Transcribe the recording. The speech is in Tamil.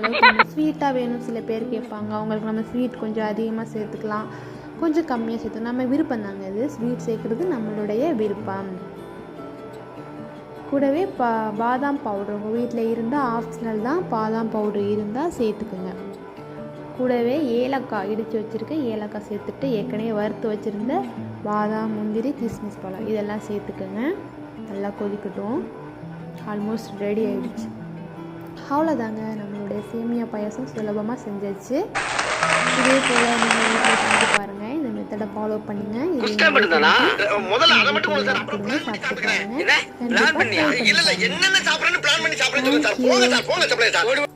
அளவுக்கு கொஞ்சம் ஸ்வீட்டாக வேணும் சில பேர் கேட்பாங்க. அவங்களுக்கு நம்ம ஸ்வீட் கொஞ்சம் அதிகமாக சேர்த்துக்கலாம், கொஞ்சம் கம்மியாக சேர்த்துக்கலாம். நம்ம விருப்பம் தாங்க இது. ஸ்வீட் சேர்க்குறது நம்மளுடைய விருப்பம். கூடவே பாதாம் பவுடர் உங்கள் வீட்டில் இருந்தால் ஆப்ஷனல் தான், பாதாம் பவுடர் இருந்தால் சேர்த்துக்குங்க. கூடவே ஏலக்காய் இடித்து வச்சுருக்க ஏலக்காய் சேர்த்துட்டு ஏற்கனவே வறுத்து வச்சுருந்த பாதாம், முந்திரி, கிஸ்மிஸ் பழம் இதெல்லாம் சேர்த்துக்கோங்க. நல்லா கொதிக்கட்டும். ஆல்மோஸ்ட் ரெடி ஆகிடுச்சு. அவ்வளோதாங்க, நம்மளுடைய சேமியா பாயாசம் சுலபமாக செஞ்சாச்சு. இதே போல் நீங்கள் வீட்டில் செஞ்சு பாருங்கள். இந்த மெத்தடை ஃபாலோ பண்ணுங்கள். சாப்பிட்டு பாருங்கள். கண்டிப்பாக